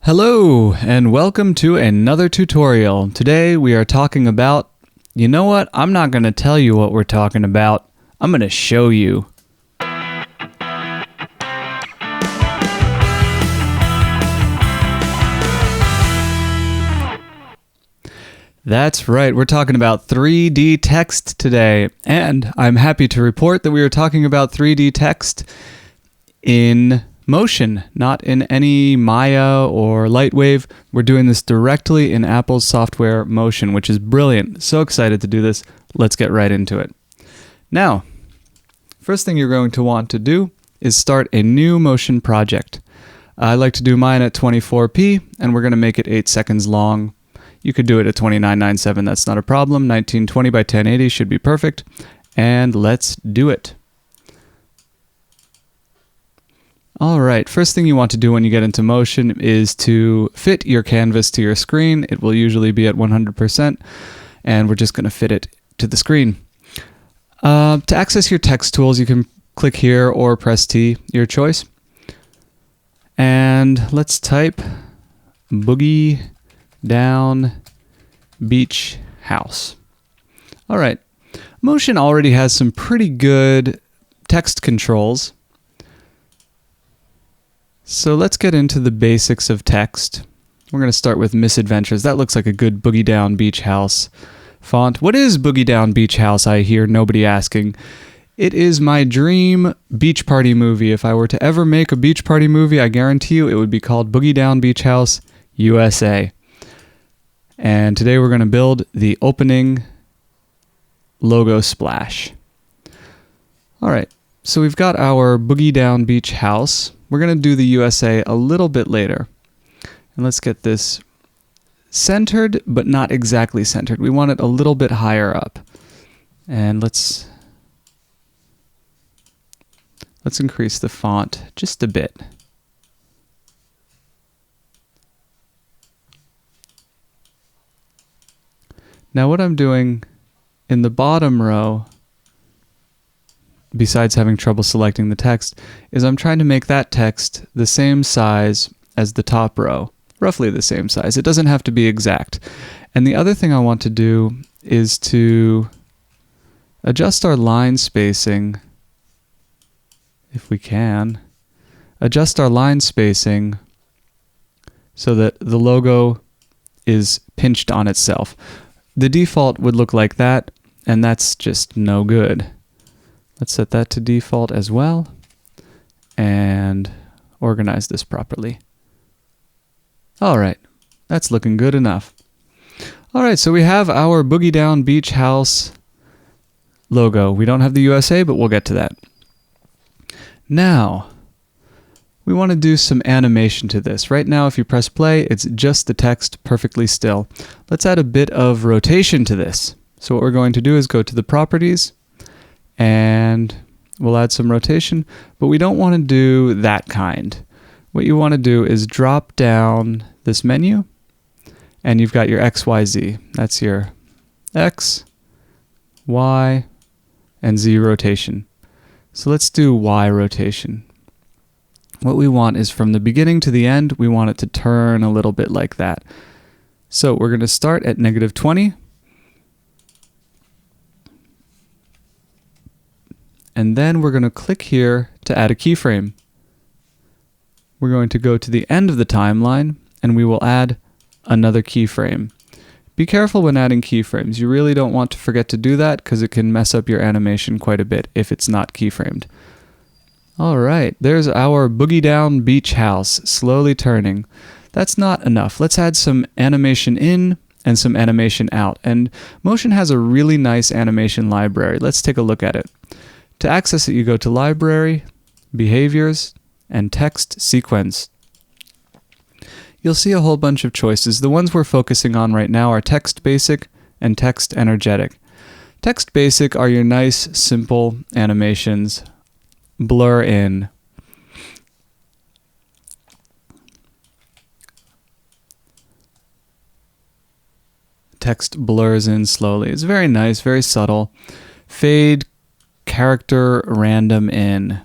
Hello, and welcome to another tutorial. Today we are talking about, you know what, I'm not going to tell you what we're talking about. I'm going to show you. That's right, we're talking about 3D text today, and I'm happy to report that we are talking about 3D text in Motion, not in any Maya or Lightwave. We're doing this directly in Apple's software Motion, which is brilliant. So excited to do this. Let's get right into it. Now, first thing you're going to want to do is start a new Motion project. I like to do mine at 24p, and we're going to make it 8 seconds long. You could do it at 2997, that's not a problem. 1920 by 1080 should be perfect. And let's do it. Alright, first thing you want to do when you get into Motion is to fit your canvas to your screen. It will usually be at 100%, and we're just going to fit it to the screen. To access your text tools, you can click here or press T, your choice. And let's type Boogie Down Beach House. Alright, Motion already has some pretty good text controls. So let's get into the basics of text. We're going to start with Misadventures. That looks like a good Boogie Down Beach House font. What is Boogie Down Beach House, I hear nobody asking? It is my dream beach party movie. If I were to ever make a beach party movie, I guarantee you it would be called Boogie Down Beach House USA. And today we're going to build the opening logo splash. Alright, so we've got our Boogie Down Beach House. We're going to do the USA a little bit later. And let's get this centered, but not exactly centered. We want it a little bit higher up. And let's increase the font just a bit. Now what I'm doing in the bottom row, besides having trouble selecting the text, is I'm trying to make that text the same size as the top row, roughly the same size. It doesn't have to be exact. And the other thing I want to do is to adjust our line spacing, if we can. Adjust our line spacing so that the logo is pinched on itself. The default would look like that, and that's just no good. Let's set that to default as well and organize this properly. Alright, that's looking good enough. Alright, so we have our Boogie Down Beach House logo. We don't have the USA, but we'll get to that. Now, we want to do some animation to this. Right now, if you press play, it's just the text perfectly still. Let's add a bit of rotation to this. So what we're going to do is go to the properties, and we'll add some rotation, but we don't want to do that kind. What you want to do is drop down this menu, and you've got your X, Y, Z. That's your X, Y, and Z rotation. So let's do Y rotation. What we want is from the beginning to the end, we want it to turn a little bit like that. So we're going to start at -20. And then we're going to click here to add a keyframe. We're going to go to the end of the timeline, and we will add another keyframe. Be careful when adding keyframes. You really don't want to forget to do that because it can mess up your animation quite a bit if it's not keyframed. Alright, there's our Boogie Down Beach House slowly turning. That's not enough. Let's add some animation in and some animation out. And Motion has a really nice animation library. Let's take a look at it. To access it, you go to Library, Behaviors, and Text Sequence. You'll see a whole bunch of choices. The ones we're focusing on right now are Text Basic and Text Energetic. Text Basic are your nice, simple animations. Blur in. Text blurs in slowly. It's very nice, very subtle. Fade, character random in.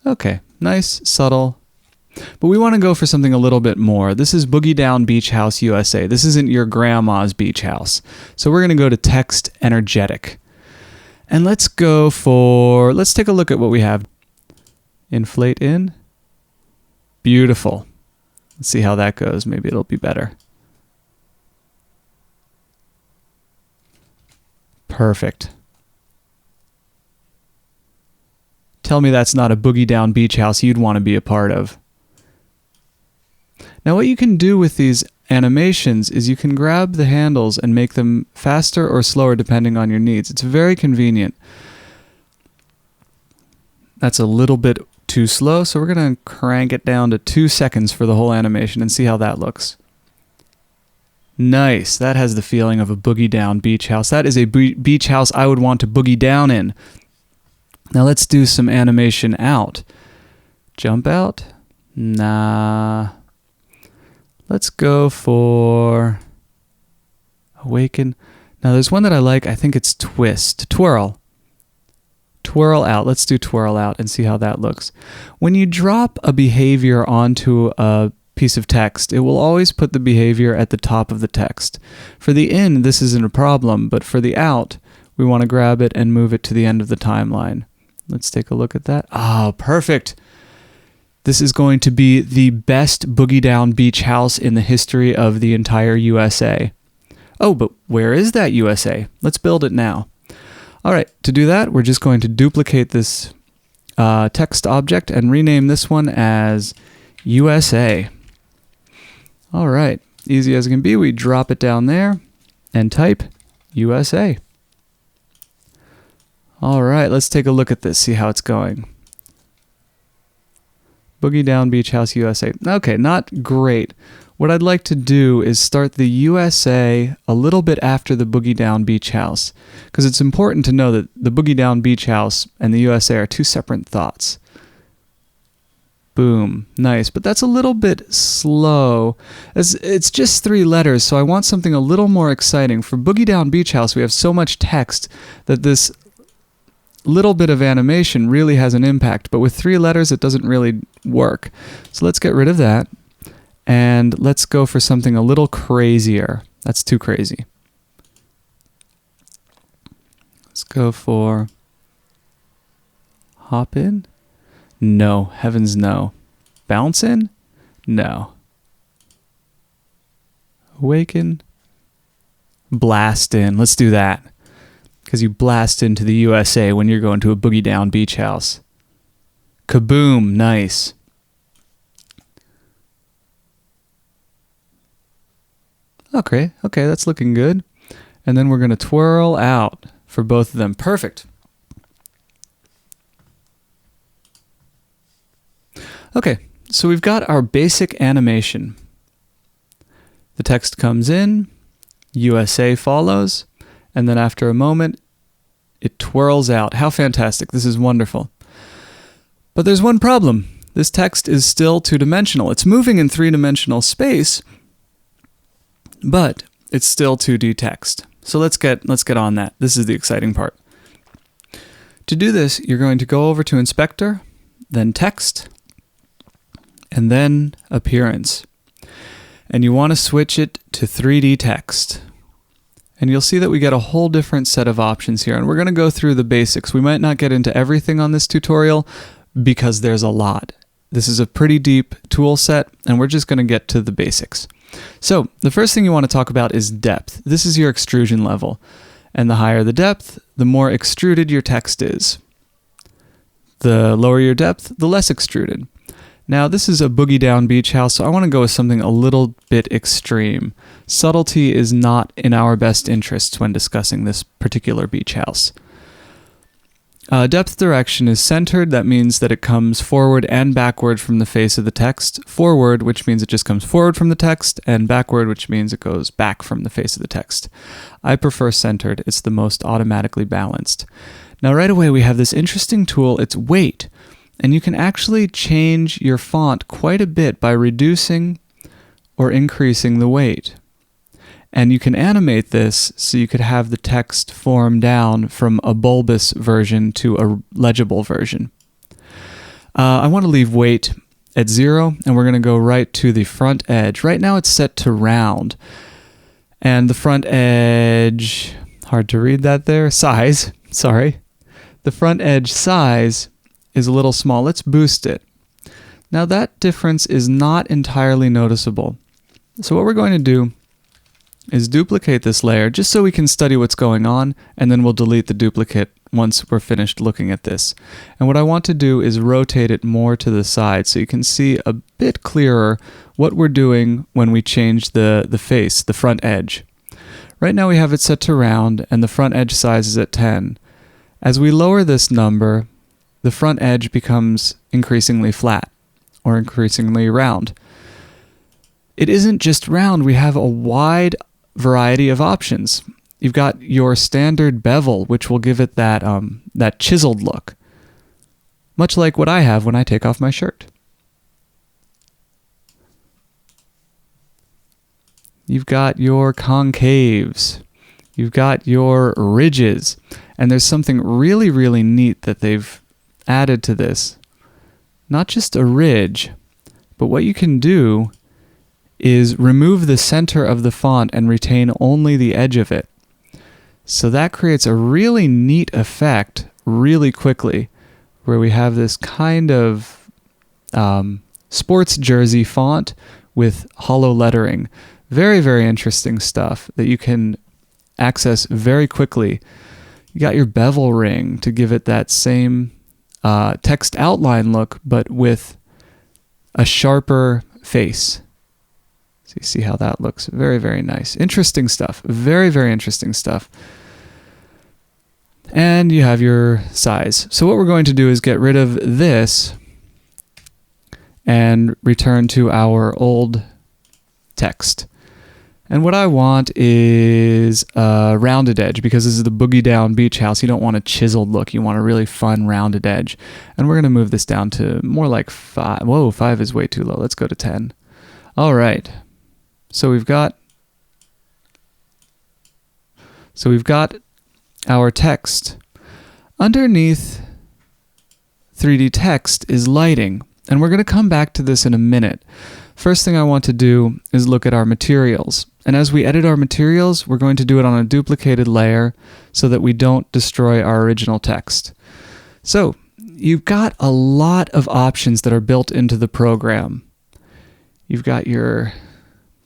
Okay, nice, subtle. But we want to go for something a little bit more. This is Boogie Down Beach House USA. This isn't your grandma's beach house. So we're going to go to text energetic. And let's take a look at what we have. Inflate in. Beautiful. Let's see how that goes. Maybe it'll be better. Perfect. Tell me that's not a boogie down beach house you'd want to be a part of. Now what you can do with these animations is you can grab the handles and make them faster or slower depending on your needs. It's very convenient. That's a little bit too slow, so we're going to crank it down to 2 seconds for the whole animation and see how that looks. Nice. That has the feeling of a boogie down beach house. That is a beach house I would want to boogie down in. Now let's do some animation out. Jump out? Nah. Let's go for awaken. Now there's one that I like. I think it's twist. Twirl. Twirl out. Let's do twirl out and see how that looks. When you drop a behavior onto a piece of text, it will always put the behavior at the top of the text. For the in, this isn't a problem, but for the out, we want to grab it and move it to the end of the timeline. Let's take a look at that. Oh, perfect. This is going to be the best boogie down beach house in the history of the entire USA. Oh, but where is that USA? Let's build it now. All right, to do that, we're just going to duplicate this text object and rename this one as USA. All right, easy as it can be, we drop it down there and type USA. All right, let's take a look at this, see how it's going. Boogie Down Beach House USA. Okay, not great. What I'd like to do is start the USA a little bit after the Boogie Down Beach House, because it's important to know that the Boogie Down Beach House and the USA are two separate thoughts. Boom. Nice. But that's a little bit slow. It's just 3 letters, so I want something a little more exciting. For Boogie Down Beach House, we have so much text that this little bit of animation really has an impact. But with 3 letters, it doesn't really work. So let's get rid of that. And let's go for something a little crazier. That's too crazy. Let's go for hop in. No, heavens no. Bounce in? No. Awaken. Blast in. Let's do that. Because you blast into the USA when you're going to a boogie down beach house. Kaboom. Nice. Okay, that's looking good. And then we're going to twirl out for both of them. Perfect. Okay, so we've got our basic animation. The text comes in, USA follows, and then after a moment, it twirls out. How fantastic. This is wonderful. But there's one problem. This text is still 2-dimensional. It's moving in 3-dimensional space, but it's still 2D text. So let's get on that. This is the exciting part. To do this, you're going to go over to Inspector, then Text, and then Appearance. And you want to switch it to 3D text. And you'll see that we get a whole different set of options here. And we're going to go through the basics. We might not get into everything on this tutorial because there's a lot. This is a pretty deep tool set, and we're just going to get to the basics. So the first thing you want to talk about is depth. This is your extrusion level. And the higher the depth, the more extruded your text is. The lower your depth, the less extruded. Now this is a boogie down beach house, so I want to go with something a little bit extreme. Subtlety is not in our best interests when discussing this particular beach house. Depth direction is centered. That means that it comes forward and backward from the face of the text. Forward, which means it just comes forward from the text, and backward, which means it goes back from the face of the text. I prefer centered. It's the most automatically balanced. Now right away we have this interesting tool. It's weight. And you can actually change your font quite a bit by reducing or increasing the weight. And you can animate this so you could have the text form down from a bulbous version to a legible version. I want to leave weight at 0, and we're going to go right to the front edge. Right now it's set to round. And the front edge, hard to read that there, size, sorry. The front edge size is a little small. Let's boost it. Now that difference is not entirely noticeable. So what we're going to do is duplicate this layer just so we can study what's going on, and then we'll delete the duplicate once we're finished looking at this. And what I want to do is rotate it more to the side so you can see a bit clearer what we're doing when we change the face, the front edge. Right now we have it set to round and the front edge size is at 10. As we lower this number, the front edge becomes increasingly flat or increasingly round. It isn't just round, we have a wide variety of options. You've got your standard bevel, which will give it that chiseled look, much like what I have when I take off my shirt. You've got your concaves, you've got your ridges, and there's something really, really neat that they've added to this. Not just a ridge, but what you can do is remove the center of the font and retain only the edge of it. So that creates a really neat effect really quickly, where we have this kind of sports jersey font with hollow lettering. Very, very interesting stuff that you can access very quickly. You got your bevel ring to give it that same text outline look, but with a sharper face. So you see how that looks. Very, very nice. Interesting stuff. Very, very interesting stuff. And you have your size. So what we're going to do is get rid of this and return to our old text. And what I want is a rounded edge, because this is the boogie down beach house. You don't want a chiseled look. You want a really fun rounded edge. And we're going to move this down to more like 5. Whoa, 5 is way too low. Let's go to 10. All right. So we've got our text. Underneath 3D text is lighting, and we're going to come back to this in a minute. First thing I want to do is look at our materials. And as we edit our materials, we're going to do it on a duplicated layer so that we don't destroy our original text. So you've got a lot of options that are built into the program. You've got your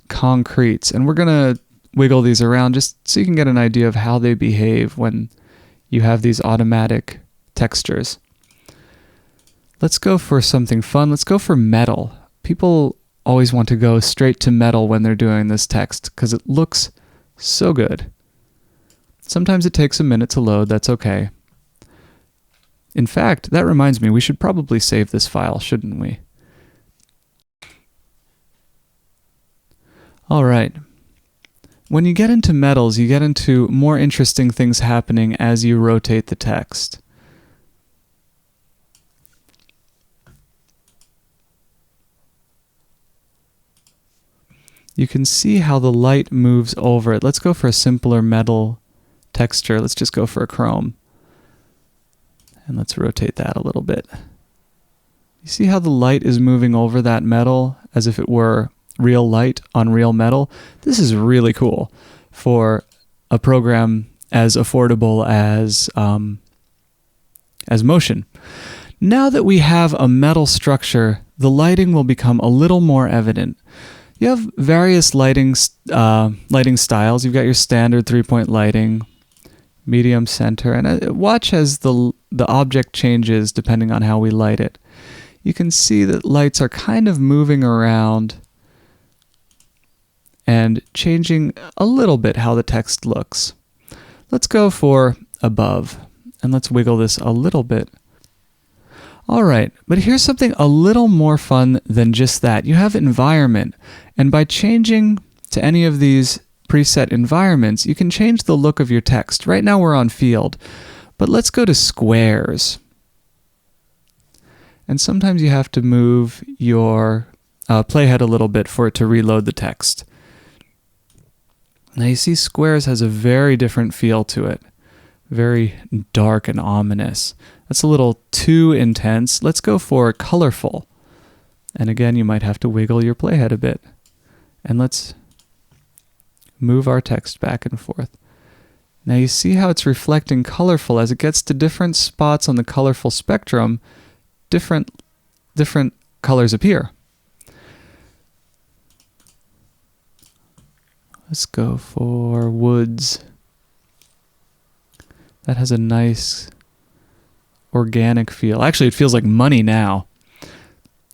concretes, and we're going to wiggle these around just so you can get an idea of how they behave when you have these automatic textures. Let's go for something fun. Let's go for metal. People always want to go straight to metal when they're doing this text because it looks so good. Sometimes it takes a minute to load. That's okay. In fact, that reminds me, we should probably save this file, shouldn't we? All right. When you get into metals, you get into more interesting things happening as you rotate the text. You can see how the light moves over it. Let's go for a simpler metal texture. Let's just go for a chrome. And let's rotate that a little bit. You see how the light is moving over that metal as if it were real light on real metal? This is really cool for a program as affordable as Motion. Now that we have a metal structure, the lighting will become a little more evident. You have various lighting styles. You've got your standard 3-point lighting, medium, center, and watch as the object changes depending on how we light it. You can see that lights are kind of moving around and changing a little bit how the text looks. Let's go for above, and let's wiggle this a little bit. All right, but here's something a little more fun than just that. You have environment, and by changing to any of these preset environments, you can change the look of your text. Right now we're on field, but let's go to squares. And sometimes you have to move your playhead a little bit for it to reload the text. Now you see squares has a very different feel to it. Very dark and ominous. That's a little too intense. Let's go for colorful. And again, you might have to wiggle your playhead a bit. And let's move our text back and forth. Now you see how it's reflecting colorful. As it gets to different spots on the colorful spectrum, different colors appear. Let's go for woods. That has a nice organic feel. Actually, it feels like money now.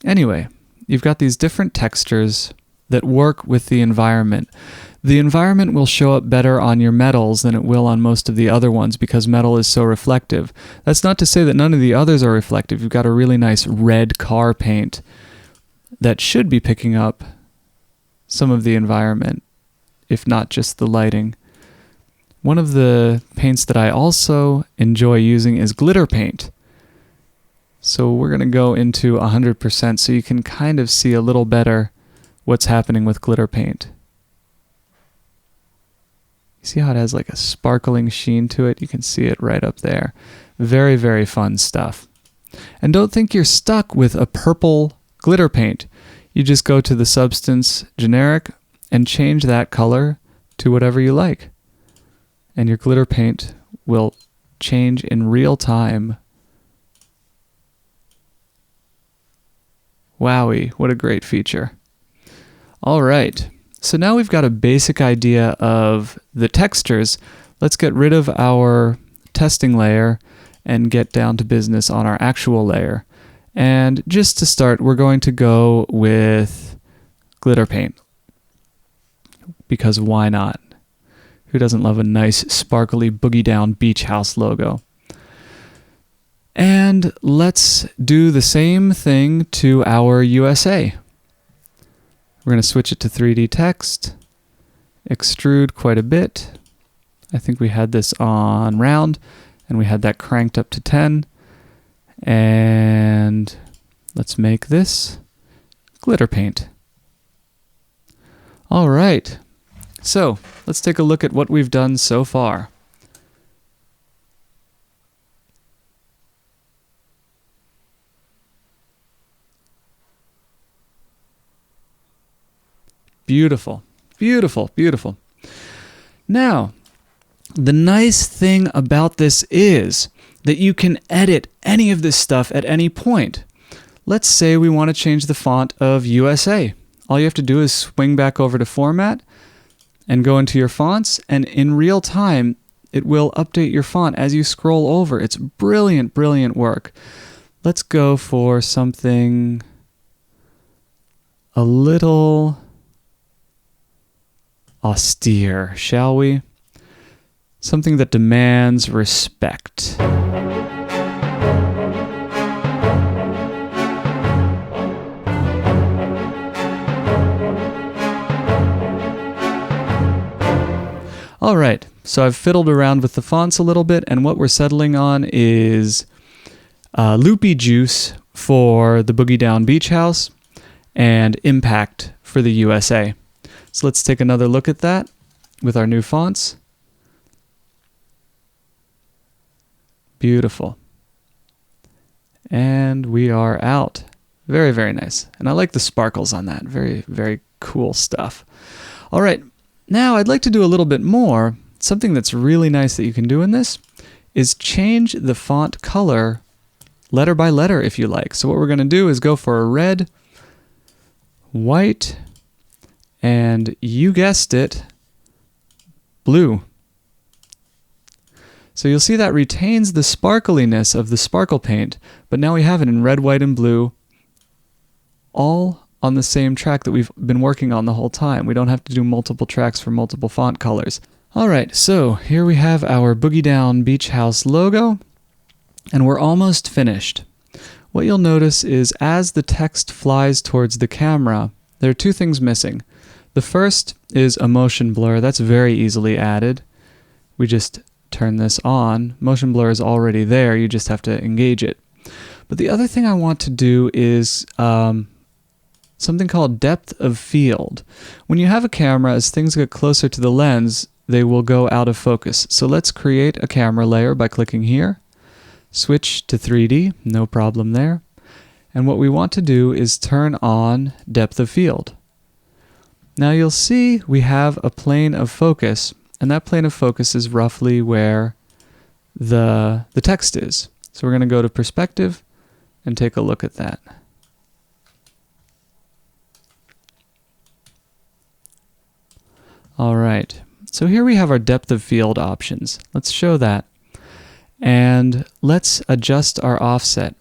Anyway, you've got these different textures that work with the environment. The environment will show up better on your metals than it will on most of the other ones because metal is so reflective. That's not to say that none of the others are reflective. You've got a really nice red car paint that should be picking up some of the environment, if not just the lighting. One of the paints that I also enjoy using is glitter paint. So we're going to go into 100% so you can kind of see a little better what's happening with glitter paint. You see how it has like a sparkling sheen to it? You can see it right up there. Very, very fun stuff. And don't think you're stuck with a purple glitter paint. You just go to the substance generic and change that color to whatever you like. And your glitter paint will change in real time. Wowie, what a great feature. All right, so now we've got a basic idea of the textures. Let's get rid of our testing layer and get down to business on our actual layer. And just to start, we're going to go with glitter paint. Because why not? Who doesn't love a nice sparkly boogie down beach house logo? And let's do the same thing to our USA. We're going to switch it to 3D text, extrude quite a bit. I think we had this on round, and we had that cranked up to 10. And let's make this glitter paint. All right, so let's take a look at what we've done so far. Beautiful, beautiful, beautiful. Now, the nice thing about this is that you can edit any of this stuff at any point. Let's say we want to change the font of USA. All you have to do is swing back over to Format and go into your fonts, and in real time, it will update your font as you scroll over. It's brilliant, brilliant work. Let's go for something a little austere, shall we? Something that demands respect. All right, so I've fiddled around with the fonts a little bit, and what we're settling on is Loopy Juice for the Boogie Down Beach House and Impact for the USA. So let's take another look at that with our new fonts. Beautiful. And we are out. Very, very nice. And I like the sparkles on that. Very, very cool stuff. All right, now I'd like to do a little bit more. Something that's really nice that you can do in this is change the font color letter by letter if you like. So what we're going to do is go for a red, white, and you guessed it, blue. So you'll see that retains the sparkliness of the sparkle paint, but now we have it in red, white, and blue, all on the same track that we've been working on the whole time. We don't have to do multiple tracks for multiple font colors. All right, so here we have our Boogie Down Beach House logo, and we're almost finished. What you'll notice is as the text flies towards the camera, there are two things missing. The first is a motion blur. That's very easily added. We just turn this on. Motion blur is already there. You just have to engage it. But the other thing I want to do is something called depth of field. When you have a camera, as things get closer to the lens, they will go out of focus. So let's create a camera layer by clicking here. Switch to 3D, no problem there. And what we want to do is turn on depth of field. Now you'll see we have a plane of focus, and that plane of focus is roughly where the text is. So we're going to go to perspective and take a look at that. All right, so here we have our depth of field options. Let's show that. And let's adjust our offset.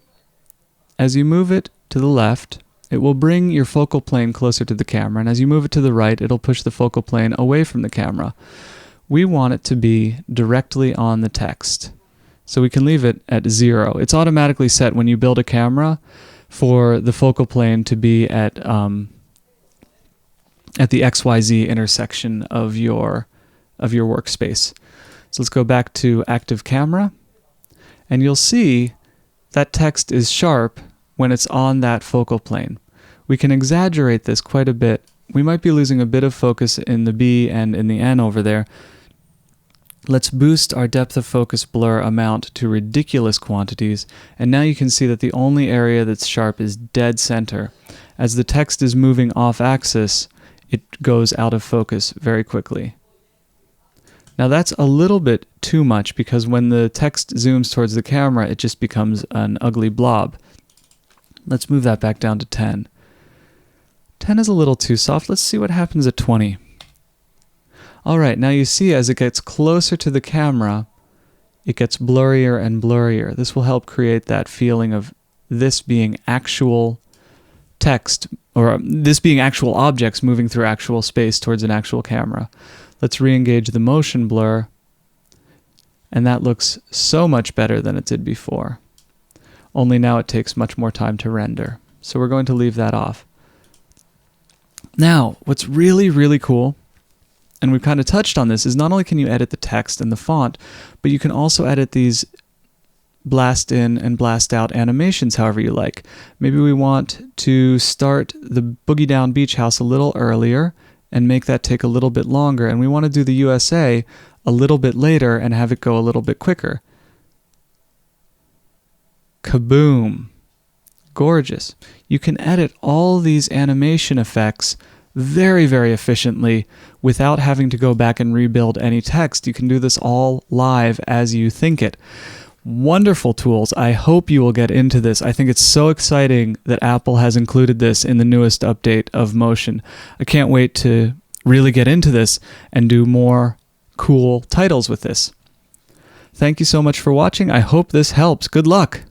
As you move it to the left, it will bring your focal plane closer to the camera, and as you move it to the right, it'll push the focal plane away from the camera. We want it to be directly on the text, so we can leave it at 0. It's automatically set when you build a camera for the focal plane to be at the XYZ intersection of your workspace. So let's go back to active camera, and you'll see that text is sharp when it's on that focal plane. We can exaggerate this quite a bit. We might be losing a bit of focus in the B and in the N over there. Let's boost our depth of focus blur amount to ridiculous quantities, and now you can see that the only area that's sharp is dead center. As the text is moving off axis, it goes out of focus very quickly. Now that's a little bit too much, because when the text zooms towards the camera, it just becomes an ugly blob. Let's move that back down to 10. 10 is a little too soft. Let's see what happens at 20. Alright, now you see as it gets closer to the camera, it gets blurrier and blurrier. This will help create that feeling of this being actual text, or this being actual objects moving through actual space towards an actual camera. Let's re-engage the motion blur, and that looks so much better than it did before. Only now it takes much more time to render. So we're going to leave that off. Now, what's really, really cool, and we've kind of touched on this, is not only can you edit the text and the font, but you can also edit these blast in and blast out animations however you like. Maybe we want to start the Boogie Down Beach House a little earlier and make that take a little bit longer, and we want to do the USA a little bit later and have it go a little bit quicker. Kaboom! Gorgeous. You can edit all these animation effects very, very efficiently without having to go back and rebuild any text. You can do this all live as you think it. Wonderful tools. I hope you will get into this. I think it's so exciting that Apple has included this in the newest update of Motion. I can't wait to really get into this and do more cool titles with this. Thank you so much for watching. I hope this helps. Good luck!